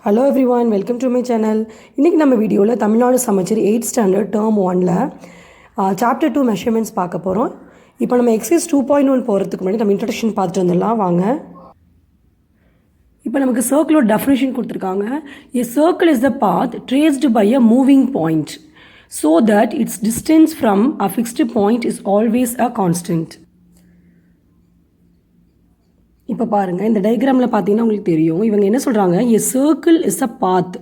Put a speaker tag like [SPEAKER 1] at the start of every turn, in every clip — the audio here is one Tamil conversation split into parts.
[SPEAKER 1] Hello every one, welcome to my channel. இன்றைக்கி நம்ம வீடியோவில் தமிழ்நாடு சமச்சீர் 8th ஸ்டாண்டர்ட் டேர்ம் 1ல் சாப்டர் 2 மெஷர்மெண்ட்ஸ் பார்க்க போகிறோம். இப்போ நம்ம எக்ஸசைஸ் 2.1 போகிறதுக்கு முன்னாடி நம்ம இன்ட்ரடக்ஷன் பார்த்துட்டு வந்துடலாம் வாங்க. இப்போ நமக்கு சர்க்கிளோட டெஃபினேஷன் கொடுத்துருக்காங்க. A circle is the path traced by a moving point so that its distance from a fixed point is always a constant. இப்போ பாருங்கள், இந்த டயக்ராமில் பார்த்தீங்கன்னா உங்களுக்கு தெரியும். இவங்க என்ன சொல்கிறாங்க, a circle is a path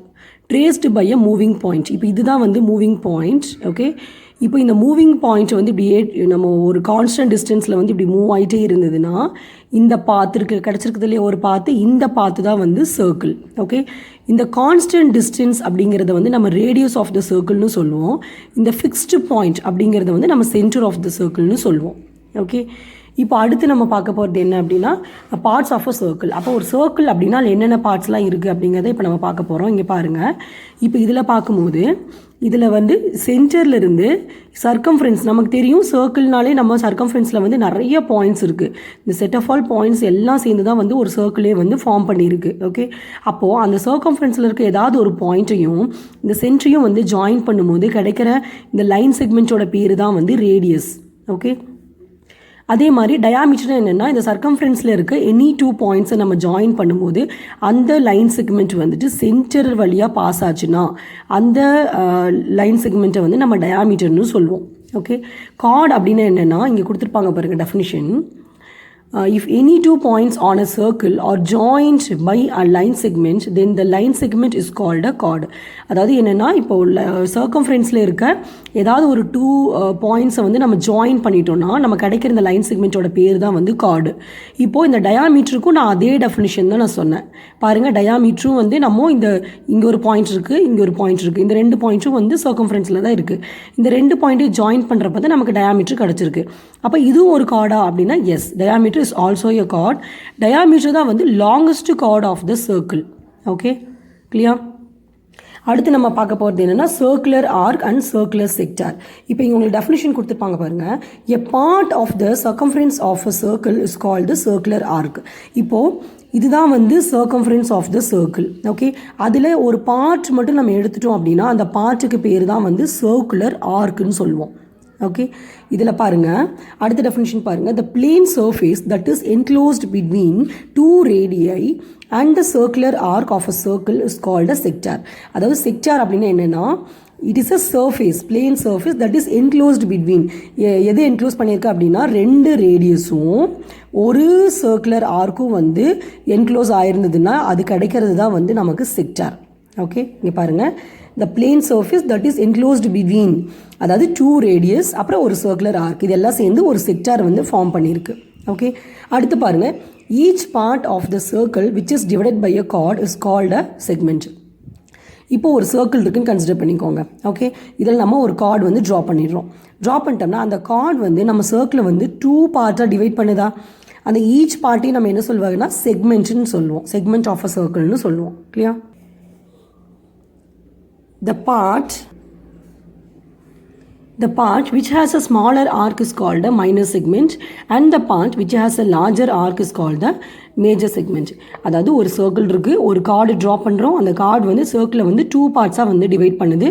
[SPEAKER 1] traced by a moving point. இப்போ இதுதான் வந்து மூவிங் பாயிண்ட். ஓகே, இப்போ இந்த மூவிங் பாயிண்ட் வந்து இப்படி நம்ம ஒரு கான்ஸ்டன்ட் டிஸ்டன்ஸில் வந்து இப்படி மூவ் ஆகிட்டே இருந்ததுன்னா இந்த பாத்து கிடச்சிருக்கிறதுலேயே ஒரு பாத்து, இந்த பாத்து தான் வந்து சர்க்கிள். ஓகே, இந்த கான்ஸ்டன்ட் டிஸ்டன்ஸ் அப்படிங்கிறத வந்து நம்ம ரேடியஸ் ஆஃப் த சர்க்கிள்னு சொல்லுவோம். இந்த ஃபிக்ஸ்டு பாயிண்ட் அப்படிங்கிறத வந்து நம்ம சென்டர் ஆஃப் த சர்க்கிள்னு சொல்லுவோம். ஓகே, இப்போ அடுத்து நம்ம பார்க்க போகிறது என்ன அப்படின்னா பார்ட்ஸ் ஆஃப் அ சர்க்கிள். அப்போ ஒரு சர்க்கிள் அப்படின்னா என்னென்ன பார்ட்ஸ்லாம் இருக்குது அப்படிங்கிறத இப்போ நம்ம பார்க்க போகிறோம். இங்கே பாருங்கள், இப்போ இதில் பார்க்கும்போது இதில் வந்து சென்டர்லேருந்து சர்க்கம்ஃபரன்ஸ் நமக்கு தெரியும். சர்க்கிள்னாலே நம்ம சர்க்கம்ஃபரன்ஸில் வந்து நிறைய பாயிண்ட்ஸ் இருக்குது. இந்த செட் ஆஃப் ஆல் பாயிண்ட்ஸ் எல்லாம் சேர்ந்து தான் வந்து ஒரு சர்க்கிளே வந்து ஃபார்ம் பண்ணியிருக்கு. ஓகே, அப்போது அந்த சர்க்கம்ஃபரன்ஸில் இருக்க ஏதாவது ஒரு பாயிண்ட்டையும் இந்த சென்டரையும் வந்து ஜாயின் பண்ணும்போது கிடைக்கிற இந்த லைன் செக்மெண்ட்டோட பேர் தான் வந்து ரேடியஸ். ஓகே, அதே மாதிரி டயாமீட்டர் என்னென்னா இந்த சர்க்கம்ஃபரன்ஸில் இருக்க எனி 2 பாயிண்ட்ஸை நம்ம ஜாயின் பண்ணும்போது அந்த லைன் செக்மெண்ட் வந்துட்டு சென்டர் வழியாக பாஸ் ஆச்சுன்னா அந்த லைன் செக்மெண்ட்டை வந்து நம்ம டயாமீட்டர்னு சொல்லுவோம். ஓகே, கார்டு அப்படின்னா என்னென்னா இங்கே கொடுத்துருப்பாங்க பாருங்கள் definition. If any 2 points on a circle are joined by a line segment, then the line segment is called a chord. அதாவது என்னென்னா இப்போ சர்க்கம்ஃபரன்ஸில் இருக்க ஏதாவது ஒரு 2 பாயிண்ட்ஸை வந்து நம்ம ஜாயின் பண்ணிட்டோம்னா நம்ம கிடைக்கிற இந்த லைன் செக்மெண்ட்டோட பேர் தான் வந்து கார்டு. இப்போது இந்த டயாமீட்டருக்கும் நான் அதே டெஃபினிஷன் தான் நான் சொன்னேன். பாருங்கள், டயாமீட்டரும் வந்து நம்ம இங்கே ஒரு பாயிண்ட் இருக்குது, இங்கே ஒரு பாயிண்ட் இருக்குது. இந்த 2 பாயிண்ட்டும் வந்து சர்க்கம்ஃபரன்ஸில் தான் இருக்குது. இந்த 2 பாயிண்ட்டையும் ஜாயின் பண்ணுறப்ப தான் நமக்கு டயாமீட்டர் கிடச்சிருக்கு. அப்போ இதுவும் ஒரு கார்டா அப்படின்னா yes, diameter is also a chord. Diameter தான் வந்து longest chord of the circle. Okay, clear? அடுத்து நம்ம பார்க்க போகிறது என்னென்னா circular arc and circular sector. இப்போ இங்கே உங்களுக்கு டெஃபினிஷன் கொடுத்துருப்பாங்க பாருங்கள். A part of the circumference of a circle is called the circular arc. இப்போது இதுதான் வந்து circumference of the circle. Okay, அதில் ஒரு பார்ட் மட்டும் நம்ம எடுத்துட்டோம் அப்படின்னா அந்த பார்ட்டுக்கு பேர் தான் வந்து சர்க்குலர் ஆர்க்குன்னு சொல்லுவோம். ஓகே, இதில் பாருங்கள், அடுத்த டெஃபினிஷன் பாருங்கள். The plane surface that is enclosed between 2 ரேடியை and the circular arc of a circle is called a sector. அதாவது செக்டார் அப்படின்னா என்னென்னா it is a surface, plane surface that is enclosed between, எது என்க்ளோஸ் பண்ணியிருக்கு அப்படின்னா 2 ரேடியஸும் ஒரு சர்க்குலர் ஆர்க்கும் வந்து என்க்ளோஸ் ஆயிருந்ததுன்னா அது கிடைக்கிறது தான் வந்து நமக்கு செக்டார். ஓகே, இங்கே பாருங்கள், the plane surface that is enclosed between, அதாவது 2 radius அப்புறம் ஒரு circular arc, இதெல்லாம் சேர்ந்து ஒரு செக்டார் வந்து ஃபார்ம் பண்ணியிருக்கு. ஓகே, அடுத்து பாருங்கள், each part of the circle which is divided by a chord is called a segment. இப்போ ஒரு சர்க்கிள் இருக்குன்னு கன்சிடர் பண்ணிக்கோங்க. ஓகே, இதில் நம்ம ஒரு கார்டு வந்து ட்ரா பண்ணிடுறோம். ட்ரா பண்ணிட்டோம்னா அந்த கார்டு வந்து நம்ம சர்க்கிளை வந்து 2 பார்ட்டாக டிவைட் பண்ணுதா, அந்த ஈச் பார்ட்டையும் நம்ம என்ன சொல்லுவாங்கன்னா செக்மெண்ட்னு சொல்லுவோம், செக்மெண்ட் ஆஃப் அ சர்க்கிள்னு சொல்லுவோம். Clear? The part which has a smaller arc is called a minor segment and the part which has a larger arc is called the major segment. அதாவது ஒரு சர்க்கிள் இருக்குது, ஒரு கார்டு ட்ரா பண்ணுறோம், அந்த கார்டு வந்து சர்க்கிளை வந்து 2 பார்ட்ஸாக வந்து டிவைட் பண்ணுது.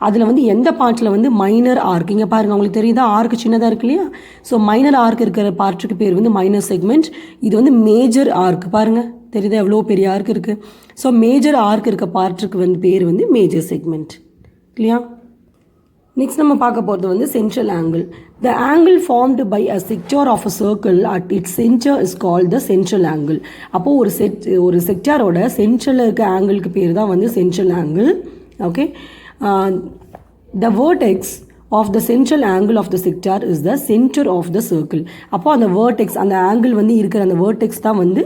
[SPEAKER 1] அதில் வந்து எந்த பார்ட்டில் வந்து மைனர் ஆர்க், இங்கே பாருங்கள் உங்களுக்கு தெரியுதா, ஆர்க் சின்னதாக இருக்கு இல்லையா, ஸோ மைனர் ஆர்க் இருக்கிற பார்ட்டுக்கு பேர் வந்து மைனர் செக்மெண்ட். இது வந்து மேஜர் ஆர்க், பாருங்கள் தெரியுதா எவ்வளோ பெரிய ஆர்க் இருக்குது. ஸோ மேஜர் ஆர்க் இருக்க பார்ட்டுக்கு வந்து பேர் வந்து மேஜர் செக்மெண்ட். இல்லையா? நெக்ஸ்ட் நம்ம பார்க்க போகிறது வந்து central angle. The angle formed by a sector of a circle at its centre is called the central angle. அப்போது ஒரு செக்டாரோட சென்ட்ரலில் இருக்க ஆங்கிளுக்கு பேர் தான் வந்து central angle. Okay, the vertex of the central angle of the sector is the centre of the circle. அப்போது அந்த வேர்டெக்ஸ், அந்த ஆங்கிள் வந்து இருக்கிற அந்த வேர்டெக்ஸ் தான் வந்து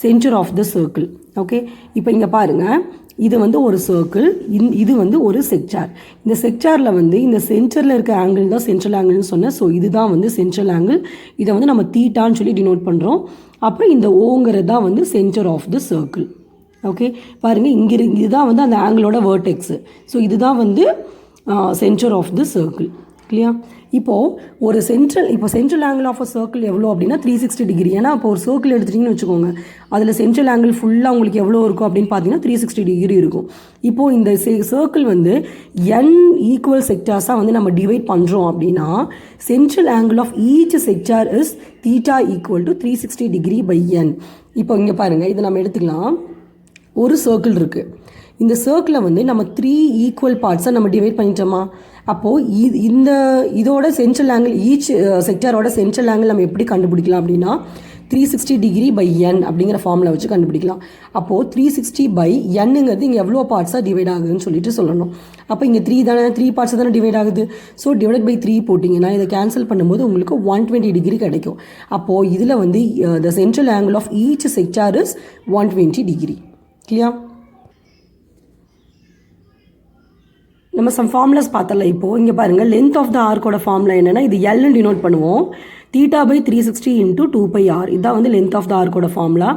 [SPEAKER 1] centre of the circle. Okay, இப்போ இங்கே பாருங்கள், இது வந்து ஒரு சர்க்கிள், இது வந்து ஒரு செக்டார். இந்த செக்டாரில் வந்து இந்த சென்டரில் இருக்க ஆங்கிள் தான் சென்ட்ரல் ஆங்கிள்னு சொன்னேன். ஸோ இதுதான் வந்து சென்ட்ரல் ஆங்கிள். இதை வந்து நம்ம தீட்டான்னு சொல்லி டினோட் பண்ணுறோம். அப்புறம் இந்த ஓங்கிறது தான் வந்து centre of the circle. Okay, பாருங்கள், இதுதான் வந்து அந்த ஆங்கிளோட வேர்டெக்ஸு. ஸோ இதுதான் வந்து சென்டர் ஆஃப் த சர்க்கிள். இல்லையா? இப்போது central angle of a circle எவ்வளோ அப்படின்னா 360 டிகிரி. ஏன்னா இப்போ ஒரு சர்க்கிள் எடுத்துட்டிங்கன்னு வச்சுக்கோங்க, அதில் சென்ட்ரல் ஆங்கிள் ஃபுல்லாக உங்களுக்கு எவ்வளோ இருக்கும் அப்படின்னு பார்த்தீங்கன்னா 360 டிகிரி இருக்கும். இப்போது இந்த சர்க்கிள் வந்து n ஈக்குவல் செக்டார்ஸாக வந்து நம்ம டிவைட் பண்ணுறோம் அப்படின்னா central angle of each sector is theta equal to 360 degree by n. இப்போ இங்கே பாருங்கள், இதை நம்ம எடுத்துக்கலாம். ஒரு சர்க்கிள் இருக்குது. இந்த சர்க்கிளை வந்து நம்ம 3 ஈக்குவல் பார்ட்ஸாக நம்ம டிவைட் பண்ணிட்டோமா? அப்போது இதோட சென்ட்ரல் ஆங்கிள் ஈச் செக்டாரோட சென்ட்ரல் ஆங்கிள் நம்ம எப்படி கண்டுபிடிக்கலாம் அப்படின்னா 360 டிகிரி பை n அப்படிங்கிற ஃபார்முலா வச்சு கண்டுபிடிக்கலாம். அப்போது 360 பை nங்கிறது இங்கே எவ்வளோ பார்ட்ஸாக டிவைட் ஆகுதுன்னு சொல்லிட்டு சொல்லணும். அப்போ இங்கே 3 பார்ட்ஸ் தானே டிவைட் ஆகுது. ஸோ டிவைட் பை 3 போட்டிங்கன்னா இதை கேன்சல் பண்ணும்போது உங்களுக்கு 120 டிகிரி கிடைக்கும். அப்போது இதில் வந்து the central angle of each sector is 120 degree. Clear? நம்ம சம் ஃபார்முலாஸ் பார்த்தல. இப்போது இங்கே பாருங்கள், லென்த் ஆஃப் த ஆர்க்கோட ஃபார்முலா என்னென்னா இது Lன்னு டினோட் பண்ணுவோம். Theta by 360 into 2πr. இதுதான் வந்து லென்த் ஆஃப் த ஆர்க்கோட ஃபார்முலா.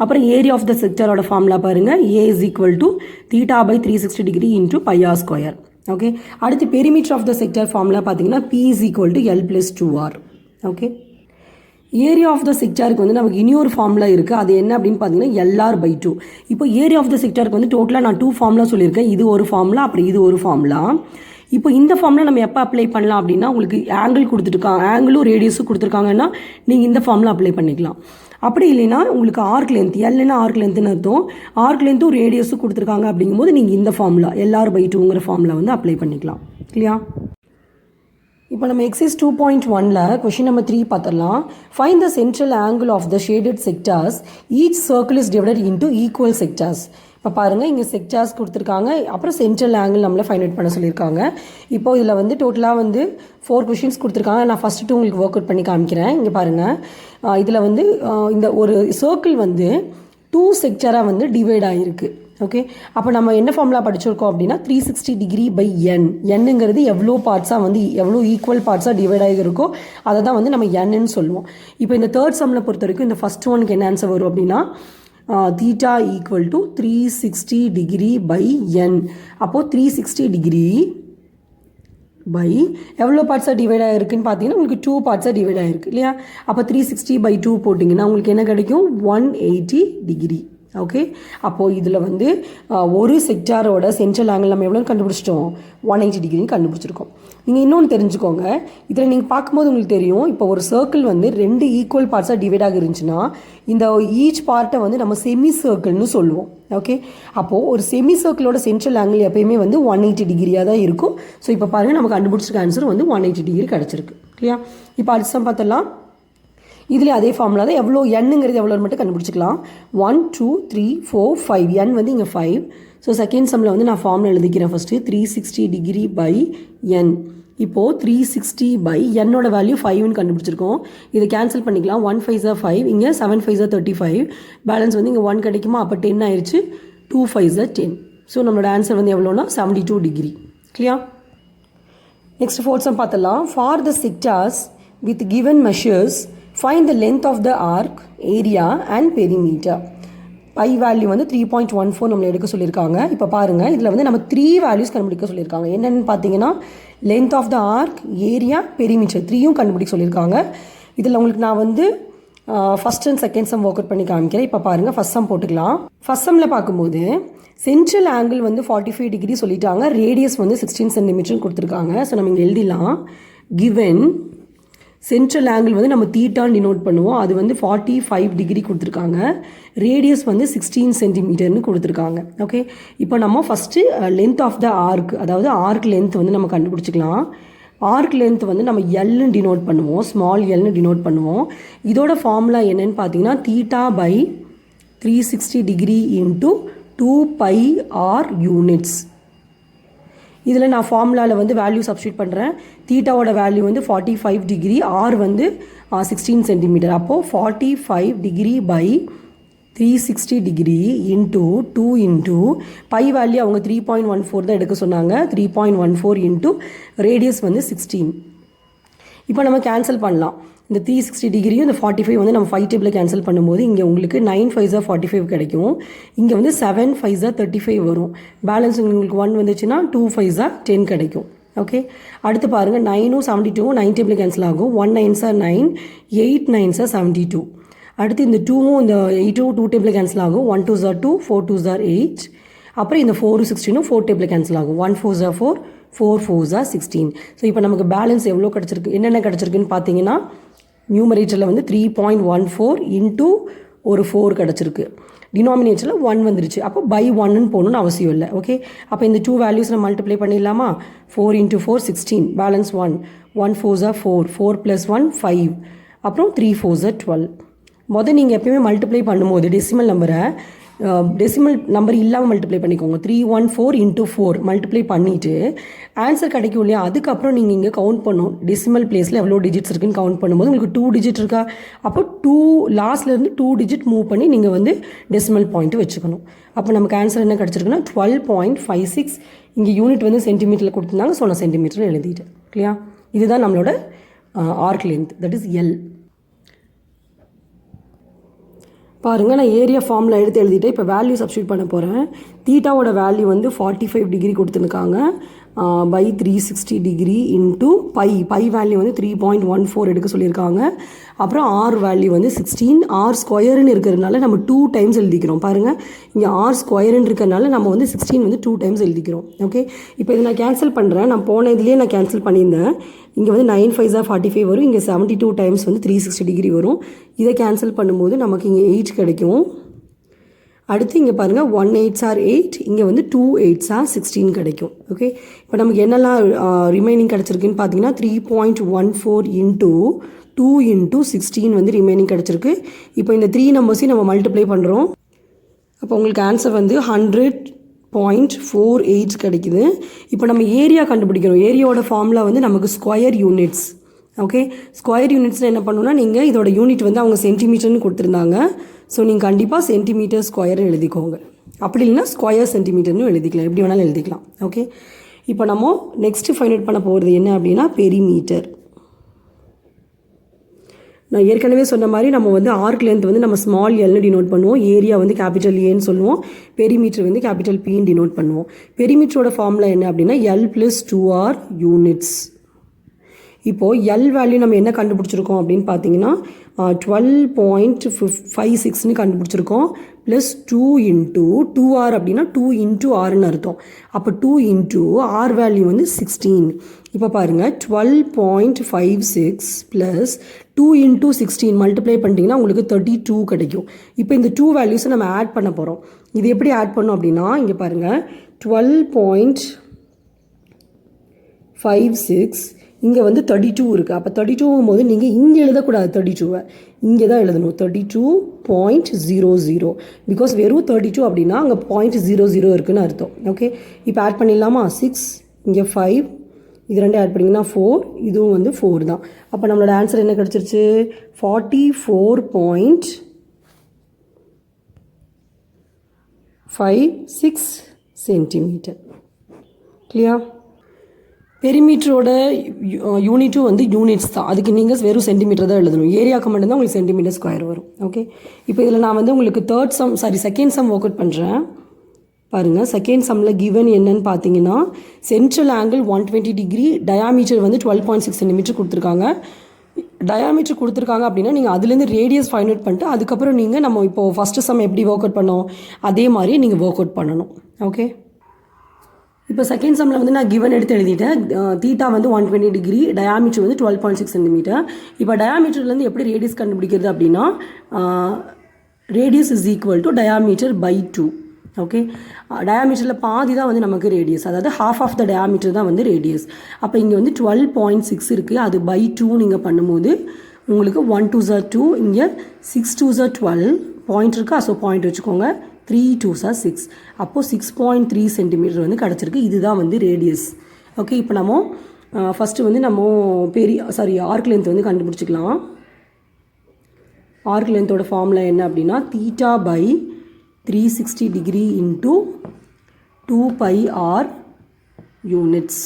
[SPEAKER 1] அப்புறம் ஏரியா ஆஃப் த செக்டரோட ஃபார்முலா பாருங்கள், A is equal to theta by 360 degree into πr square. Okay, அடுத்து perimeter of the sector formula பார்த்தீங்கன்னா P is equal to L + 2r. Okay, area of the செக்டாருக்கு வந்து நமக்கு இன்னொரு ஃபார்முலா இருக்குது. அது என்ன அப்படின்னு பார்த்தீங்கன்னா LR/2. இப்போ ஏரியா ஆஃப் த செக்டாருக்கு வந்து டோட்டலாக நான் 2 ஃபார்முலா சொல்லியிருக்கேன். இது ஒரு ஃபார்முலா, அப்புறம் இது ஒரு ஃபார்முலா. இப்போ இந்த ஃபார்முலா நம்ம எப்போ அப்ளை பண்ணலாம் அப்படின்னா உங்களுக்கு ஆங்கிள் கொடுத்துருக்காங்க, ஆங்கிளும் ரேடியஸும் கொடுத்துருக்காங்கன்னா நீங்கள் இந்த ஃபார்முலா அப்ளை பண்ணிக்கலாம். அப்படி இல்லைன்னா உங்களுக்கு ஆர்க் லென்த், எல்னா ஆர்க் லென்த்னு அர்த்தம், ஆர்க் லென்த்தும் ரேடியஸும் கொடுத்துருக்காங்க அப்படிங்கும்போது நீங்கள் இந்த ஃபார்முலா LR/2ங்கிற ஃபார்முலா வந்து அப்ளை பண்ணிக்கலாம். இல்லையா? இப்போ நம்ம எக்ஸைஸ் 2.1ல் கொஷின் நம்பர் 3 பார்த்துடலாம். Find the central angle of the shaded sectors each circle is divided into equal sectors. இப்போ பாருங்கள், இங்கே செக்டார்ஸ் கொடுத்துருக்காங்க, அப்புறம் சென்ட்ரல் ஆங்கிள் நம்மளை ஃபைண்ட் அவுட் பண்ண சொல்லியிருக்காங்க. இப்போ இதில் வந்து டோட்டலாக வந்து 4 கொஷின்ஸ் கொடுத்துருக்காங்க. நான் ஃபஸ்ட்டு உங்களுக்கு ஒர்க் அவுட் பண்ணி காமிக்கிறேன். இங்கே பாருங்கள், இதில் வந்து இந்த ஒரு சர்க்கிள் வந்து 2 செக்டராக வந்து டிவைட் ஆகிருக்கு. ஓகே, அப்போ நம்ம என்ன ஃபார்முலா படிச்சிருக்கோம் அப்படின்னா 360 டிகிரி பை n. என்னங்கிறது எவ்வளோ பார்ட்ஸாக வந்து எவ்வளோ ஈக்குவல் பார்ட்ஸாக டிவைட் ஆகிருக்கோ அதை தான் வந்து நம்ம என்னன்னு சொல்லுவோம். இப்போ இந்த தேர்ட் சம்மில் பொறுத்த வரைக்கும் இந்த ஃபஸ்ட் ஒனுக்கு என்ன ஆன்சர் வரும் அப்படின்னா theta equal to 360 degree by n. அப்போது 360 டிகிரி பை எவ்வளோ பார்ட்ஸாக டிவைட் ஆகிருக்குன்னு பார்த்தீங்கன்னா உங்களுக்கு 2 பார்ட்ஸாக டிவைட் ஆகிருக்கு இல்லையா? அப்போ 360/2 போட்டிங்கன்னா உங்களுக்கு என்ன கிடைக்கும்? 180 டிகிரி. ஓகே, அப்போது இதில் வந்து ஒரு செக்டாரோட சென்ட்ரல் ஆங்கிள் நம்ம எவ்வளோ கண்டுபிடிச்சிட்டோம்? 180 டிகிரின்னு கண்டுபிடிச்சிருக்கோம். நீங்கள் இன்னொன்று தெரிஞ்சுக்கோங்க, இதில் நீங்கள் பார்க்கும்போது உங்களுக்கு தெரியும், இப்போ ஒரு சர்க்கிள் வந்து 2 ஈக்குவல் பார்ட்ஸாக டிவைட் ஆகி இருந்துச்சுன்னா இந்த ஈச் பார்ட்டை வந்து நம்ம செமி சர்க்கிள்னு சொல்லுவோம். ஓகே, அப்போது ஒரு செமி சர்க்கிளோட சென்ட்ரல் ஆங்கிள் எப்பயுமே வந்து 180 டிகிரியாக தான் இருக்கும். ஸோ இப்போ பாருங்கள், நமக்கு கண்டுபிடிச்சிருக்க ஆன்சர் வந்து 180 டிகிரி கிடச்சிருக்கு. இல்லையா? இப்போ அடுத்த பார்த்தலாம். இதில் அதே ஃபார்முலா தான், எவ்வளோ என்னங்கிறது எவ்வளோ மட்டும் கண்டுபிடிச்சிக்கலாம். 1 2 3 4 5. n வந்து இங்கே 5. ஸோ செகண்ட் சம்மில் வந்து நான் ஃபார்முலா எழுதிக்கிறேன். First 360 degree by n. இப்போது 360 பை என்னோட வேல்யூ 5ன்னு கண்டுபிடிச்சிருக்கோம். இதை கேன்சல் பண்ணிக்கலாம். 1 5 is 5, இங்கே 7 5 is 35. பேலன்ஸ் வந்து இங்கே 1 கிடைக்குமா? அப்போ 10 ஆயிடுச்சு. 2 5 is 10. ஸோ நம்மளோட ஆன்சர் வந்து எவ்வளோனா 72 degree. Clear? Next fourth sum பார்த்துடலாம். For the sectors with given measures find the length of the arc, area and perimeter. Pi value வந்து 3.14 நம்மளை எடுக்க சொல்லியிருக்காங்க. இப்போ பாருங்கள், இதில் வந்து நம்ம 3 வேல்யூஸ் கண்டுபிடிக்க சொல்லியிருக்காங்க. என்னென்னு பார்த்தீங்கன்னா length of the arc, area, perimeter 3யும் கண்டுபிடிக்க சொல்லியிருக்காங்க. இதில் உங்களுக்கு நான் வந்து first and second sum work out பண்ணி காமிக்கிறேன். இப்போ பாருங்கள், ஃபஸ்ட் சம் போட்டுக்கலாம். ஃபஸ்ட் சம்மில் பார்க்கும்போது சென்ட்ரல் ஆங்கிள் வந்து 45 டிகிரி சொல்லிட்டாங்க, ரேடியஸ் வந்து 16 சென்டிமீட்டர்னு கொடுத்துருக்காங்க. ஸோ நம்ம இங்கே எழுதிடலாம். கிவன் சென்ட்ரல் ஆங்கிள் வந்து நம்ம தீட்டான்னு டினோட் பண்ணுவோம், அது வந்து 45 டிகிரி கொடுத்துருக்காங்க, ரேடியஸ் வந்து 16 சென்டிமீட்டர்னு கொடுத்துருக்காங்க. ஓகே, இப்போ நம்ம first length of the arc, அதாவது ஆர்க் லென்த் வந்து நம்ம கண்டுபிடிச்சிக்கலாம். ஆர்க் லென்த் வந்து நம்ம எல்னு டினோட் பண்ணுவோம், ஸ்மால் எல்னு டினோட் பண்ணுவோம். இதோட ஃபார்முலா என்னன்னு பார்த்தீங்கன்னா theta by 360 degree into 2πr units. இதில் நான் ஃபார்முலாவில் வந்து வேல்யூ சப்ஸ்டியூட் பண்ணுறேன். தீட்டாவோட வேல்யூ வந்து 45 டிகிரி, ஆர் வந்து 16 சென்டிமீட்டர். அப்போது 45 degree by 360 degree into 2 into pi value அவங்க 3.14 தான் எடுக்க சொன்னாங்க. 3.14 இன்ட்டு ரேடியஸ் வந்து 16. இப்போ நம்ம கேன்சல் பண்ணலாம். இந்த 360 டிகிரியும் இந்த 45 வந்து நம்ம 5 டேபிளில் கேன்சல் பண்ணும்போது இங்கே உங்களுக்கு 9 5 is 45 கிடைக்கும். இங்கே வந்து 7 5 is 35 வரும். பேலன்ஸ் உங்களுக்கு 1 வந்துச்சுன்னா 2 5 is 10 கிடைக்கும். ஓகே, அடுத்து பாருங்கள் 9ம் 72ம் 9 டேபிள் கேன்சல் ஆகும். 1 9s are 9, 8 9s are 72. அடுத்து இந்த 2ம் இந்த 8ம் 2 டேபிள் கேன்சல் ஆகும். 1 2s are 2, 4 2s are 8. அப்புறம் இந்த 4 16ம் 4 டேபிள் கேன்சல் ஆகும். 1 4s are 4, 4 4s are 16. So இப்போ நமக்கு பேலன்ஸ் எவ்வளோ கிடச்சிருக்கு, என்னென்ன கிடச்சிருக்குன்னு பார்த்தீங்கன்னா நியூமரேட்டரில் வந்து 3.14 இன்ட்டு ஒரு 4 கிடச்சிருக்கு. டினாமினேட்டரில் 1 வந்துருச்சு. அப்போ பை 1ன்னு போகணுன்னு அவசியம் இல்லை. ஓகே, அப்போ இந்த 2 வேல்யூஸ் நம்ம மல்டிப்ளை பண்ணிடலாமா? 4 × 4 16, பேலன்ஸ் 1, 1 4s are 4, 4 + 1 5, அப்புறம் 3 4s are 12. நீங்கள் எப்பயுமே மல்டிப்ளை பண்ணும்போது டெசிமல் நம்பர் இல்லாமல் மல்டிப்ளை பண்ணிக்கோங்க. 314 × 4 மல்டிப்ளை பண்ணிவிட்டு ஆன்சர் கிடைக்கும் இல்லையா, அதுக்கப்புறம் நீங்கள் இங்கே கவுண்ட் பண்ணணும். டெசிமல் பிளேஸில் எவ்வளோ டிஜிட்ஸ் இருக்குன்னு கவுண்ட் பண்ணும்போது உங்களுக்கு 2 டிஜிட் இருக்கா, அப்போ 2 லாஸ்ட்லேருந்து 2 டிஜிட் மூவ் பண்ணி நீங்கள் வந்து டெசிமல் பாயிண்ட்டு வச்சுக்கணும். அப்போ நமக்கு ஆன்சர் என்ன கிடச்சிருக்குன்னா 12.56. இங்கே யூனிட் வந்து சென்டிமீட்டரில் கொடுத்துருந்தாங்க, ஸோ நான் சென்டிமீட்டரில் எழுதிட்டேன். இல்லையா, இதுதான் நம்மளோட arc length, that is L. பாருங்கள், நான் ஏரியா ஃபார்மில் எழுதிட்டு இப்போ வேல்யூ சப்ஸ்டியூட் பண்ண போகிறேன். தீட்டாவோட வேல்யூ வந்து 45 டிகிரி கொடுத்துருக்காங்க by 360 degree into pi value வந்து 3.14 எடுக்க சொல்லியிருக்காங்க. அப்புறம் ஆர் வேல்யூ வந்து 16. ஆர் ஸ்கொயருன்னு இருக்கிறதுனால நம்ம 2 டைம்ஸ் எழுதிக்கிறோம். பாருங்கள், இங்கே ஆர் ஸ்கொயருன்னு இருக்கிறதுனால நம்ம வந்து 16 வந்து 2 டைம்ஸ் எழுதிக்கிறோம். ஓகே, இப்போ இதை நான் கேன்சல் பண்ணுறேன். நான் போன இதுலேயே நான் கேன்சல் பண்ணியிருந்தேன். இங்கே வந்து 9 5s are 45 வரும். இங்கே 72 டைம்ஸ் வந்து 360 டிகிரி வரும். இதை கேன்சல் பண்ணும்போது நமக்கு இங்கே 8 கிடைக்கும். அடுத்து இங்கே பாருங்கள், 1 8s are 8, இங்கே வந்து 2 8s are 16 கிடைக்கும். ஓகே, இப்போ நமக்கு என்னெல்லாம் ரிமைனிங் கிடச்சிருக்குன்னு பார்த்தீங்கன்னா 3.14 இன்ட்டு 2 × 16 வந்து ரிமைனிங் கிடச்சிருக்கு. இப்போ இந்த 3 நம்பர்ஸையும் நம்ம மல்டிப்ளை பண்ணுறோம். அப்போ உங்களுக்கு ஆன்சர் வந்து 100.48 கிடைக்குது. இப்போ நம்ம ஏரியா கண்டுபிடிக்கணும். ஏரியாவோட ஃபார்முலா வந்து நமக்கு ஸ்கொயர் யூனிட்ஸ். ஓகே, ஸ்கொயர் யூனிட்ஸில் என்ன பண்ணணும்னா, நீங்கள் இதோட யூனிட் வந்து அவங்க சென்டிமீட்டர்னு கொடுத்துருந்தாங்க. ஸோ நீங்கள் கண்டிப்பாக சென்டிமீட்டர் ஸ்கொயர் எழுதிக்கோங்க. அப்படி இல்லைன்னா ஸ்கொயர் சென்டிமீட்டர்னு எழுதிக்கலாம், எப்படி வேணாலும் எழுதிக்கலாம். ஓகே, இப்போ நம்ம நெக்ஸ்ட்டு ஃபைண்ட் அவுட் பண்ண போகிறது என்ன அப்படின்னா பெரிமீட்டர். நான் ஏற்கனவே சொன்ன மாதிரி நம்ம வந்து ஆர்க் லென்த் வந்து நம்ம ஸ்மால் எல்னு டினோட் பண்ணுவோம். ஏரியா வந்து கேபிட்டல் ஏன்னு சொல்லுவோம். பெரிமீட்டர் வந்து கேபிட்டல் பின்னு டினோட் பண்ணுவோம். பெரிமீட்டரோட ஃபார்முலா என்ன அப்படின்னா L + 2R யூனிட்ஸ். இப்போது எல் வேல்யூ நம்ம என்ன கண்டுபிடிச்சிருக்கோம் அப்படின்னு பார்த்தீங்கன்னா 12.56ன்னு கண்டுபிடிச்சிருக்கோம். ப்ளஸ் 2 × 2R அப்படின்னா 2 × Rன்னு அர்த்தம். அப்போ 2 × R வேல்யூ வந்து 16. இப்போ பாருங்கள், 12.56 ப்ளஸ் 2 × 16 மல்டிப்ளை பண்ணிட்டீங்கன்னா உங்களுக்கு 32 கிடைக்கும். இப்போ இந்த 2 வேல்யூஸை நம்ம ஆட் பண்ண போகிறோம். இது எப்படி ஆட் பண்ணோம் அப்படின்னா, இங்கே பாருங்கள், 12.56 இங்கே வந்து 32 இருக்குது. அப்போ 32 போது நீங்கள் இங்கே எழுதக்கூடாது, 32வை இங்கே தான் எழுதணும். 32.00 பிகாஸ் வெறும் 32 அப்படின்னா அங்கே 0.00 இருக்குதுன்னு அர்த்தம். ஓகே, இப்போ ஆட் பண்ணிடலாமா? 6 இங்கே 5, இது ரெண்டு ஆட் பண்ணிங்கன்னா 4, இதுவும் வந்து 4 தான். அப்போ நம்மளோட ஆன்சர் என்ன கிடச்சிருச்சு? 44.56 சென்டிமீட்டர். கிளியர்? பெரிமீட்டரோட யூனிட்டும் வந்து யூனிட்ஸ் தான். அதுக்கு நீங்கள் வெறும் சென்டிமீட்டர் தான் எழுதணும். ஏரியாவுக்கு மட்டும்தான் உங்களுக்கு சென்டிமீட்டர் ஸ்கொயர் வரும். ஓகே, இப்போ இதில் நான் வந்து உங்களுக்கு செகண்ட் சம் ஒர்க் அவுட் பண்ணுறேன். பாருங்கள், செகண்ட் சம்மில் கிவன் என்னன்னு பார்த்தீங்கன்னா சென்ட்ரல் ஆங்கிள் 120 டிகிரி, டயாமீட்டர் வந்து 12.6 சென்டிமீட்டர் கொடுத்துருக்காங்க. டயாமீட்டர் கொடுத்துருக்காங்க அப்படின்னா நீங்கள் அதுலேருந்து ரேடியஸ் ஃபைண்ட் அவுட் பண்ணிட்டு அதுக்கப்புறம் நீங்கள் நம்ம இப்போது ஃபஸ்ட்டு சம் எப்படி ஒர்க் அவுட் பண்ணோம் அதே மாதிரி நீங்கள் ஒர்க் அவுட் பண்ணணும். ஓகே, இப்போ செகண்ட் சம்மில் வந்து நான் கிவன் எடுத்து எழுதிட்டேன். தீட்டா வந்து 120 டிகிரி, டயாமீட்டர் வந்து 12.6 சென்டிமீட்டர். இப்போ டயாமீட்டர்லேருந்து எப்படி ரேடியஸ் கண்டுபிடிக்கிறது அப்படின்னா radius is equal to diameter by 2. Okay, டயாமீட்டரில் பாதி தான் வந்து நமக்கு ரேடியஸ், அதாவது half ஆஃப் த டயாமீட்டர் தான் வந்து ரேடியஸ். அப்போ இங்கே வந்து 12.6 இருக்குது, அது பை 2 நீங்கள் பண்ணும்போது உங்களுக்கு 1 2s are 2, இங்கே 6 2s are 12, பாயிண்ட் இருக்கா? ஸோ பாயிண்ட் வச்சுக்கோங்க. 3 2s are 6, அப்போது 6.3 சென்டிமீட்டர் வந்து கிடச்சிருக்கு. இதுதான் வந்து ரேடியஸ். ஓகே, இப்போ நம்ம ஃபஸ்ட்டு வந்து நம்ம ஆர்க் லென்த் வந்து கண்டுபிடிச்சிக்கலாம். ஆர்க் லென்த்தோட ஃபார்முலா என்ன அப்படின்னா theta by 360 degree into 2πr units.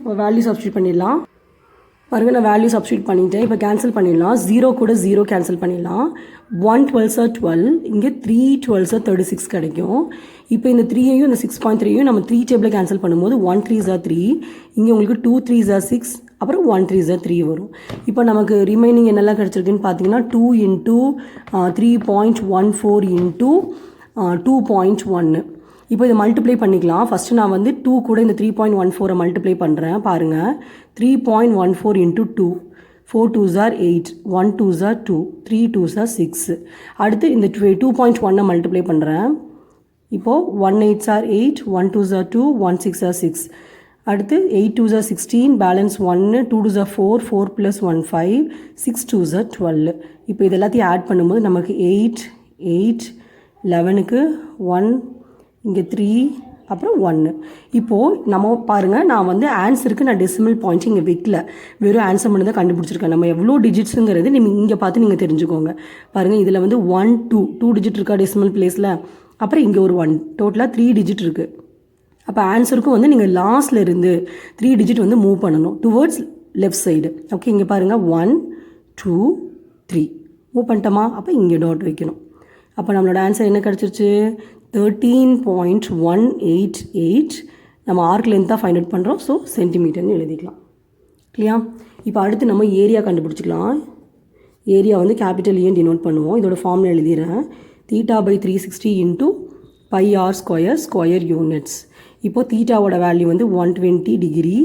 [SPEAKER 1] இப்போ வேல்யூ சப்ஸ்டியூட் பண்ணிடலாம். பாருங்கள் நான் வேல்யூ சப்ஸ்டியூட் பண்ணிட்டேன். இப்போ கேன்சல் பண்ணிடலாம். 0 கூட 0 கேன்சல் பண்ணிடலாம். 1 12s are 12, இங்கே 3 12s are 36 கிடைக்கும். இப்போ இந்த 3ஐயும் இந்த 6.3ஐயும் நம்ம 3 டேபிளில் கேன்சல் பண்ணும்போது 1 3s are 3, இங்கே உங்களுக்கு 2 3s are 6, அப்புறம் 1 3s are 3 வரும். இப்போ நமக்கு ரிமைனிங் என்னெல்லாம் கிடச்சிருக்குன்னு பார்த்தீங்கன்னா 2 into 3.14 into 2.1. இப்போ இதை மல்டிப்ளை பண்ணிக்கலாம். ஃபஸ்ட்டு நான் வந்து 2 கூட இந்த 3.14 மல்டிப்ளை பண்ணுறேன். பாருங்கள், 3.14 into 2, 4 2s are 8, 1 2s are 2, 3 2s are 6. அடுத்து இந்த 2.1 மல்டிப்ளை பண்ணுறேன். இப்போது 1 8s are 8, 1 2s are 2, 1 6 are 6. அடுத்து 8 2s are 16, balance 1, 2 2s are 4, 4 plus 1 5, 6 2s are 12. இப்போ இது எல்லாத்தையும் ஆட் பண்ணும்போது நமக்கு 8 8, 11க்கு 1, இங்கே 3, அப்புறம் 1. இப்போது நம்ம பாருங்கள், நான் வந்து ஆன்சருக்கு நான் டெசிமல் பாயிண்ட் இங்கே வைக்கல, வெறும் ஆன்சர் மட்டும் தான் கண்டுபிடிச்சிருக்கேன். நம்ம எவ்வளோ டிஜிட்ஸுங்கிறது நீங்கள் இங்கே பார்த்து நீங்கள் தெரிஞ்சுக்கோங்க. பாருங்கள், இதில் வந்து 1 2 டிஜிட் இருக்கா டெசிமல் பிளேஸில், அப்புறம் இங்கே ஒரு 1, டோட்டலாக 3 டிஜிட் இருக்குது. அப்போ ஆன்சருக்கும் வந்து நீங்கள் லாஸ்ட்டில் இருந்து 3 டிஜிட் வந்து மூவ் பண்ணணும் டுவர்ட்ஸ் லெஃப்ட் சைடு. ஓகே, இங்கே பாருங்கள் 1 2 3 மூவ் பண்ணிட்டோமா? அப்போ இங்கே டாட் வைக்கணும். அப்போ நம்மளோட ஆன்சர் என்ன கிடச்சிருச்சு? 13.188. நம்ம ஆர்க் லென்த்தாக ஃபைண்ட் அவுட் பண்ணுறோம். ஸோ சென்டிமீட்டர்னு எழுதிக்கலாம். இல்லையா? இப்போ அடுத்து நம்ம ஏரியா கண்டுபிடிச்சிக்கலாம். ஏரியா வந்து கேபிட்டல் ஏன் டினோட் பண்ணுவோம். இதோட ஃபார்மில் எழுதிடுறேன். θ/360 into πr ஸ்கொயர் யூனிட்ஸ். இப்போது தீட்டாவோட வேல்யூ வந்து 120 degree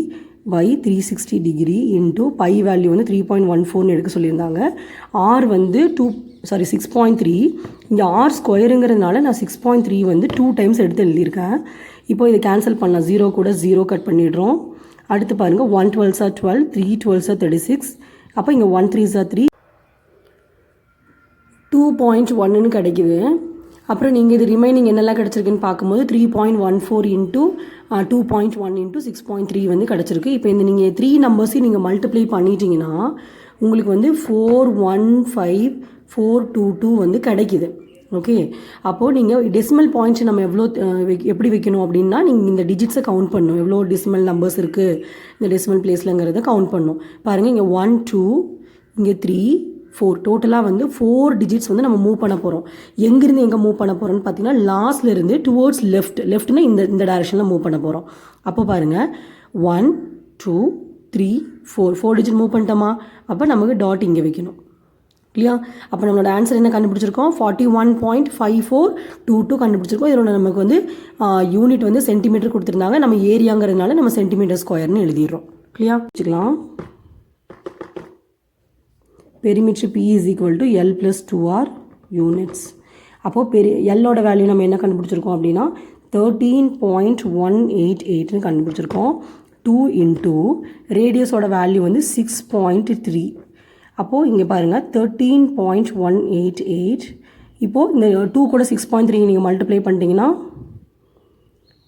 [SPEAKER 1] by 360 degree into pi value வந்து 3.14 எடுக்க சொல்லியிருந்தாங்க. ஆர் வந்து 6.3. இங்கே ஆர் ஸ்கொயருங்கிறதுனால நான் 6.3 வந்து 2 டைம்ஸ் எடுத்து எழுதியிருக்கேன். இப்போ இதை கேன்சல் பண்ணலாம். 0 கூட 0 கட் பண்ணிடுறோம். அடுத்து பாருங்கள், 1 12s are 12, 3 12s are 36. அப்போ இங்கே 1 3s are 3, 2.1ன்னு கிடைக்குது. அப்புறம் நீங்கள் இது ரிமைனிங் என்னெல்லாம் கிடச்சிருக்குன்னு பார்க்கும்போது 3.14 into 2.1 into 6.3 வந்து கிடச்சிருக்கு. இப்போ இந்த நீங்கள் 3 நம்பர்ஸையும் நீங்கள் மல்டிப்ளை பண்ணிட்டீங்கன்னா உங்களுக்கு வந்து 415,422 வந்து கிடைக்குது. ஓகே, அப்போது நீங்கள் டெசிமல் பாயிண்ட்ஸ் நம்ம எப்படி வைக்கணும் அப்படின்னா, நீங்கள் இந்த டிஜிட்ஸை கவுண்ட் பண்ணணும். எவ்வளோ டெசிமல் நம்பர்ஸ் இருக்குது இந்த டெசிமல் பிளேஸ்லங்கிறத கவுண்ட் பண்ணணும். பாருங்கள், இங்கே 1 2, இங்கே 3 4, டோட்டலாக வந்து 4 டிஜிட்ஸ் வந்து நம்ம மூவ் பண்ண போகிறோம். எங்கேருந்து எங்கே மூவ் பண்ண போகிறோம்னு பார்த்தீங்கன்னா, லாஸ்ட்லேருந்து டுவோர்ட்ஸ் லெஃப்ட்னா இந்த டைரெக்ஷனில் மூவ் பண்ண போகிறோம். அப்போ பாருங்கள், 1 2 3 4 டிஜிட் மூவ் பண்ணிட்டோமா? அப்போ நமக்கு டாட் இங்கே வைக்கணும். இல்லையா? அப்போ நம்மளோட ஆன்சர் என்ன கண்டுபிடிச்சிருக்கோம்? 41.5422 கண்டுபிடிச்சிருக்கோம். இதோட நமக்கு வந்து யூனிட் வந்து சென்டிமீட்டர் கொடுத்துருந்தாங்க. நம்ம ஏரியாங்கிறதுனால நம்ம சென்டிமீட்டர் ஸ்கொயர்னு எழுதிடுறோம். இல்லையா? வச்சுக்கலாம். Perimeter P is equal to L plus 2R units. அப்போது எல்லோட வேல்யூ நம்ம என்ன கண்டுபிடிச்சிருக்கோம் அப்படின்னா 13.188ன்னு கண்டுபிடிச்சிருக்கோம். 2 into ரேடியஸோட வேல்யூ வந்து 6.3. அப்போது இங்கே பாருங்கள் 13.188. இப்போது இந்த 2 கூட 6.3 நீங்கள் மல்டிப்ளை பண்ணிட்டீங்கன்னா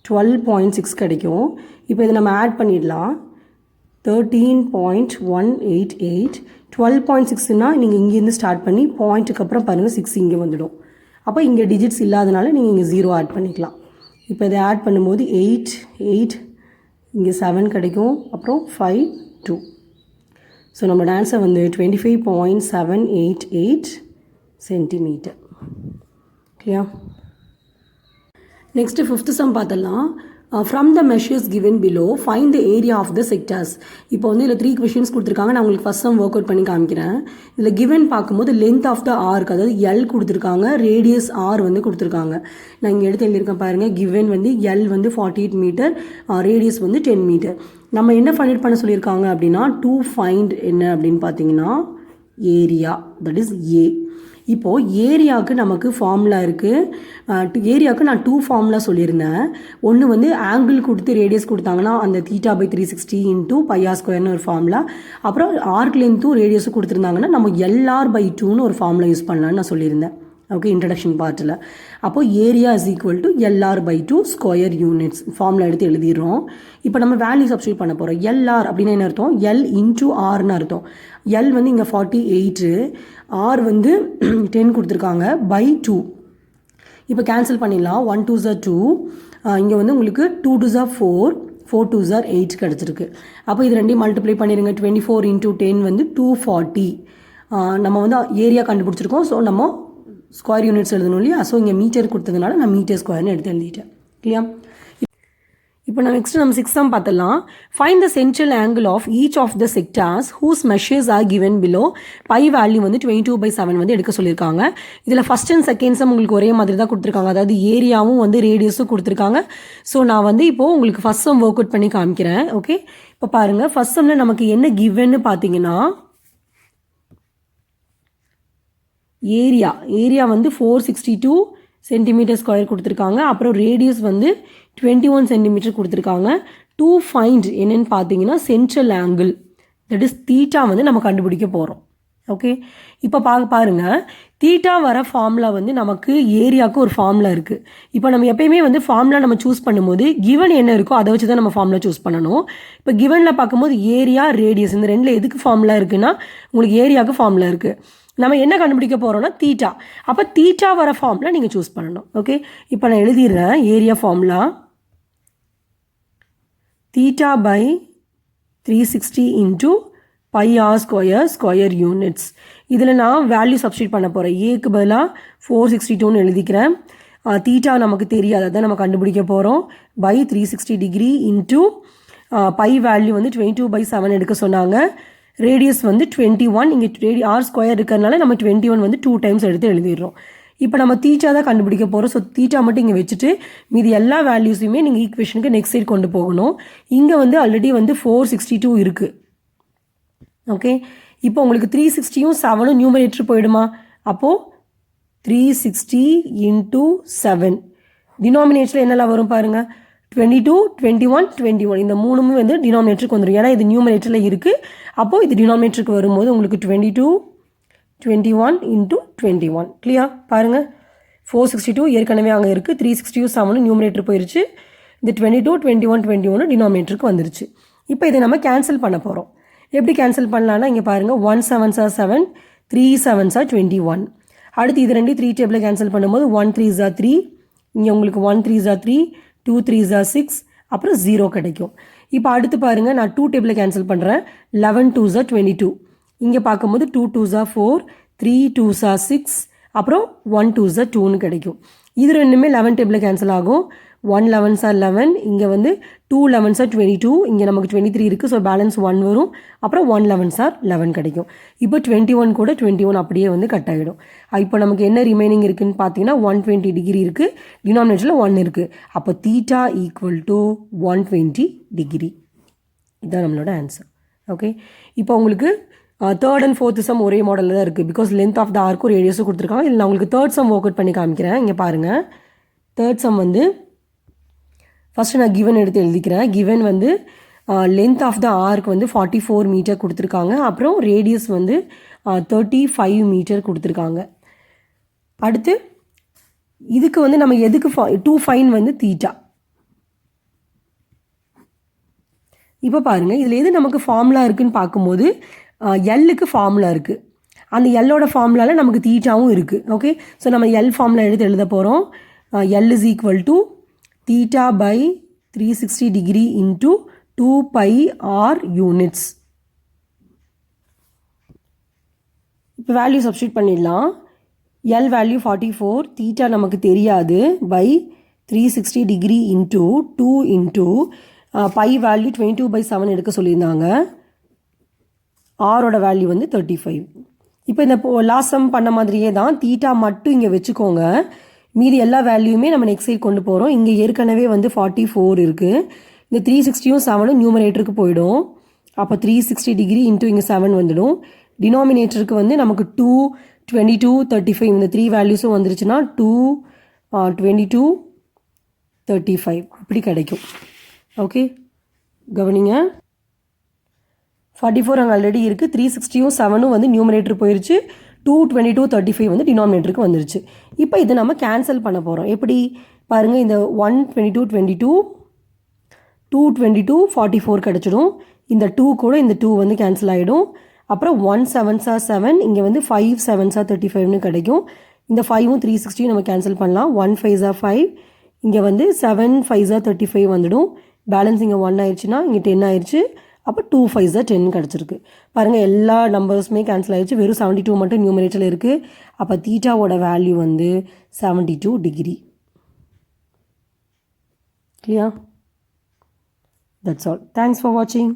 [SPEAKER 1] 12.6 கிடைக்கும். இப்போ இதை நம்ம ஆட் பண்ணிடலாம். 13.188, 12.6னா நீங்கள் இங்கேருந்து ஸ்டார்ட் பண்ணி பாயிண்ட்டுக்கு அப்புறம் பாருங்கள் 6 இங்கே வந்துடும். அப்போ இங்கே டிஜிட்ஸ் இல்லாதனால நீங்கள் இங்கே 0 ஆட் பண்ணிக்கலாம். இப்போ இதை ஆட் பண்ணும்போது 8 8, இங்கே 7 கிடைக்கும், அப்புறம் 5 2. ஸோ நம்மளோட ஆன்சர் வந்து 25.788 சென்டிமீட்டர். ஓகேயா? நெக்ஸ்ட்டு 5th சம் பார்த்தலாம். From the measures given below find the area of the sectors. இப்போ வந்து இதில் 3 கொஷின்ஸ் கொடுத்துருக்காங்க. நான் உங்களுக்கு ஃபஸ்ட் சம் ஒர்க் அவுட் பண்ணி காமிக்கிறேன். இதில் கிவன் பார்க்கும்போது லென்த் ஆஃப் த ஆர்க், அதாவது எல் கொடுத்துருக்காங்க, ரேடியஸ் ஆர் வந்து கொடுத்துருக்காங்க. நான் இங்கே எடுத்து எழுதியிருக்கேன் பாருங்கள். கிவன் வந்து எல் வந்து 48 மீட்டர், ரேடியஸ் வந்து 10 மீட்டர். நம்ம என்ன ஃபைண்ட் பண்ண சொல்லியிருக்காங்க அப்படின்னா, டு ஃபைண்ட் என்ன அப்படின்னு பார்த்தீங்கன்னா ஏரியா, தட் இஸ் ஏ. இப்போது ஏரியாவுக்கு நமக்கு ஃபார்முலா இருக்குது. ஏரியாவுக்கு நான் 2 ஃபார்முலா சொல்லியிருந்தேன். ஒன்று வந்து ஆங்கிள் கொடுத்து ரேடியஸ் கொடுத்தாங்கன்னா அந்த θ/360 into πr² ஒரு ஃபார்முலா. அப்புறம் ஆர்க் லென்த்தும் ரேடியஸும் கொடுத்துருந்தாங்கன்னா நம்ம LR/2ன்னு ஒரு ஃபார்முலா யூஸ் பண்ணலான்னு நான் சொல்லியிருந்தேன். ஓகே, இன்ட்ரடக்ஷன் பார்ட்டில். அப்போது area is equal to LR/2 square units formula எடுத்து எழுதிடுறோம். இப்போ நம்ம வேல்யூ சப்ஸ்டியூட் பண்ண போகிறோம். LR அப்படின்னா என்ன அர்த்தம்? L into Rன்னு அர்த்தம். L வந்து இங்கே 48, R வந்து 10 கொடுத்துருக்காங்க, by 2. இப்போ கேன்சல் பண்ணிடலாம். 1 2s are 2, இங்கே வந்து உங்களுக்கு 2 2s are 4, 4 2s are 8 கிடச்சிருக்கு. அப்போ இது ரெண்டையும் மல்டிப்ளை பண்ணிடுங்க. 24 into 10 வந்து 240. நம்ம வந்து ஏரியா கண்டுபிடிச்சிருக்கோம். ஸோ நம்ம ஸ்கொயர் யூனிட்ஸ் எழுதணும் இல்லையா? ஸோ இங்கே மீட்டர் கொடுத்ததுனால நான் மீட்டர் ஸ்கொயர்னு எடுத்து எழுதிட்டேன். இல்லையா? இப்போ நம்ம நெக்ஸ்ட் நம்ம 6 சம் பார்த்துடலாம். Find the central angle of each of the sectors whose measures are given below. Pi value வந்து 22/7 வந்து எடுக்க சொல்லியிருக்காங்க. இதில் ஃபஸ்ட் அண்ட் செகண்ட் சம் உங்களுக்கு ஒரே மாதிரி தான் கொடுத்துருக்காங்க. அதாவது ஏரியாவும் வந்து ரேடியஸும் கொடுத்துருக்காங்க. ஸோ நான் வந்து இப்போது உங்களுக்கு ஃபஸ்ட் சம் ஒர்க் அவுட் பண்ணி காமிக்கிறேன். ஓகே, இப்போ பாருங்கள், ஃபஸ்ட் சம்மில் நமக்கு என்ன கிவன்னு பார்த்தீங்கன்னா ஏரியா வந்து 462 சென்டிமீட்டர் ஸ்கொயர் கொடுத்துருக்காங்க. அப்புறம் ரேடியஸ் வந்து 21 சென்டிமீட்டர் கொடுத்துருக்காங்க. டு ஃபைண்ட் என்னென்னு பார்த்தீங்கன்னா central angle, that is theta வந்து நம்ம கண்டுபிடிக்க போகிறோம். ஓகே, இப்போ பாருங்கள், தீட்டா வர ஃபார்முலா வந்து நமக்கு ஏரியாவுக்கு ஒரு ஃபார்முலா இருக்குது. இப்போ நம்ம எப்பயுமே வந்து ஃபார்முலா நம்ம சூஸ் பண்ணும்போது கிவன் என்ன இருக்கோ அதை வச்சு தான் நம்ம ஃபார்முலா சூஸ் பண்ணணும். இப்போ கிவனில் பார்க்கும்போது ஏரியா, ரேடியஸ் இந்த ரெண்டில் எதுக்கு ஃபார்முலா இருக்குன்னா உங்களுக்கு ஏரியாவுக்கு ஃபார்முலா இருக்குது. நம்ம என்ன கண்டுபிடிக்க போகிறோம்னா தீட்டா. அப்போ தீட்டா வர ஃபார்முலா நீங்கள் சூஸ் பண்ணணும். ஓகே, இப்போ நான் எழுதிடுறேன். Area formula theta by 360 into pi r square units. இதில் நான் வேல்யூ சப்ஸ்டியூட் பண்ண போகிறேன். ஏக்கு பதிலாக 462ன்னு எழுதிக்கிறேன். தீட்டா நமக்கு தெரியாது, அதான் நம்ம கண்டுபிடிக்க போகிறோம். By 360 degree into pi value வந்து 22/7 எடுக்க சொன்னாங்க. ரேடியஸ் வந்து 21. இங்கே ஆர் ஸ்கொயர் இருக்கிறதுனால நம்ம 21 வந்து 2 டைம்ஸ் எடுத்து எழுதிடுறோம். இப்போ நம்ம தீட்டா தான் கண்டுபிடிக்க போகிறோம். ஸோ தீட்டா மட்டும் இங்கே வச்சுட்டு மீதி எல்லா வேல்யூஸுமே நீங்கள் ஈக்குவேஷனுக்கு நெக்ஸ்ட் சைட் கொண்டு போகணும். இங்கே வந்து ஆல்ரெடி வந்து 462 இருக்குது. ஓகே, இப்போ உங்களுக்கு 360யும் 7ம் நியூமரேட்டர் போயிடுமா? அப்போது 360 இன்ட்டு 7 டினாமினேட்டரில் என்னெல்லாம் வரும் பாருங்கள். 22, 21, 21 இந்த மூணுமே வந்து டினாமினேட்டருக்கு வந்துடும். ஏன்னா இது நியூமரேட்டரில் இருக்குது. அப்போது இது டினாமினேட்டருக்கு வரும்போது உங்களுக்கு 22, 21 இன்ட்டு 21. கிளியர்? பாருங்கள், 462 ஏற்கனவே அங்கே இருக்குது. 360யும் 7ம் நியூமரேட்டர் போயிடுச்சு. இந்த 22, 21, 21 டினாமினேட்டருக்கு வந்துருச்சு. இப்போ இதை நம்ம கேன்சல் பண்ண போகிறோம். எப்படி கேன்சல் பண்ணலான்னா இங்கே பாருங்கள், 1 7s are 7, 3 7s are 21. அடுத்து இது ரெண்டு 3 டேபிளில் கேன்சல் பண்ணும்போது 1 3s are 3, இங்கே உங்களுக்கு 1 3s are 3, 2 3s are 6, அப்புறம் 0 கிடைக்கும். இப்போ அடுத்து பாருங்கள், நான் 2 டேபிளில் கேன்சல் பண்ணுறேன். 11 2s are 22. இங்கே பார்க்கும்போது 2 2s are 4, 3 2s are 6, அப்புறம் 1 2s are 2ன்னு கிடைக்கும். இது ரெண்டுமே 11 டேபிளில் கேன்சல் ஆகும். 1 11s are 11, இங்கே வந்து 2 11s are 22, இங்கே நமக்கு 23 இருக்குது. ஸோ பேலன்ஸ் 1 வரும். அப்புறம் 1 11s are 11 கிடைக்கும். இப்போ 21 கூட 21 அப்படியே வந்து கட் ஆகிடும். இப்போ நமக்கு என்ன ரிமைனிங் இருக்குதுன்னு பார்த்தீங்கன்னா 120 டிகிரி இருக்குது. டினாமினேட்டரில் 1 இருக்குது. அப்போ தீட்டா ஈக்குவல் டு 120 டிகிரி. இதுதான் நம்மளோட ஆன்சர். ஓகே, இப்போ உங்களுக்கு தேர்ட் அண்ட் ஃபோர்த் சம் ஒரே மாடலில் தான் இருக்குது. பிகாஸ் லென்த் ஆஃப் த ஆர்க்கும் ரேடியஸும் கொடுத்துருக்காங்க. இல்லை நான் உங்களுக்கு தேர்ட் சம் ஒர்க் அவுட் பண்ணி காமிக்கிறேன். இங்கே பாருங்கள், தேர்ட் சம் வந்து ஃபஸ்ட்டு நான் கிவன் எடுத்து எழுதிக்கிறேன். கிவன் வந்து லென்த் ஆஃப் த ஆர்க் வந்து 44 மீட்டர் கொடுத்துருக்காங்க. அப்புறம் ரேடியஸ் வந்து 35 மீட்டர் கொடுத்துருக்காங்க. அடுத்து இதுக்கு வந்து நம்ம எதுக்கு டூ ஃபைன் வந்து தீட்டா. இப்போ பாருங்கள், இதில் எது நமக்கு ஃபார்முலா இருக்குதுன்னு பார்க்கும்போது எல்லுக்கு ஃபார்முலா இருக்குது. அந்த எல்லோட ஃபார்முலாவில் நமக்கு தீட்டாவும் இருக்குது. ஓகே, ஸோ நம்ம எல் ஃபார்முலா எடுத்து எழுத போகிறோம். L is equal to theta by 360 degree into 2 pi r units. இப்போ வேல்யூ சப்ஸ்டியூட் பண்ணிடலாம். எல் வேல்யூ 44, தீட்டா நமக்கு தெரியாது, by 360 degree into 2 into pi value 22/7 எடுக்க சொல்லியிருந்தாங்க. ஆரோட வேல்யூ வந்து 35. இப்போ இந்த லாஸ்ட் சம் பண்ண மாதிரியே தான் தீட்டா மட்டும் இங்கே வச்சுக்கோங்க. மீதி எல்லா வேல்யூமே நம்ம நெக்ஸ்ட் சைட் கொண்டு போகிறோம். இங்கே ஏற்கனவே வந்து 44 இருக்குது. இந்த 360யும் 7ம் நியூமரேட்டருக்கு போயிடும். அப்போ 360 டிகிரி இன்ட்டு இங்கே 7 வந்துடும். டினாமினேட்டருக்கு வந்து நமக்கு 2 22 35 இந்த 3 வேல்யூஸும் வந்துருச்சுன்னா 2 22 35 இப்படி கிடைக்கும். ஓகே, கவனிங்க. 44 அங்கே ஆல்ரெடி இருக்குது. 360யும் 7ம் வந்து நியூமரேட்டர் போயிடுச்சு. 2 22 35 வந்து டினாமினேட்டருக்கு வந்துருச்சு. இப்போ இதை நம்ம கேன்சல் பண்ண போகிறோம். எப்படி பாருங்கள், இந்த 1 22 22 2 22 44 கிடச்சிடும். இந்த 2 கூட இந்த 2 வந்து கேன்சல் ஆகிடும். அப்புறம் 1 7s are 7, இங்கே வந்து 5 7s are 35ன்னு கிடைக்கும். இந்த 5ம் 360யும் நம்ம கேன்சல் பண்ணலாம். 1 5s are 5, இங்கே வந்து 7 5s are 35 வந்துடும். பேலன்ஸ் இங்கே 1 ஆயிடுச்சுன்னா இங்கே 10 ஆயிடுச்சு. அப்போ 2 5s 10 கிடச்சிருக்கு. பாருங்கள் எல்லா நம்பர்ஸுமே கேன்சல் ஆகிடுச்சு. வெறும் 72 மட்டும் நியூமரேட்டரில் இருக்குது. அப்போ தீட்டாவோட வேல்யூ வந்து 72 degree. Clear? That's all. Thanks for watching.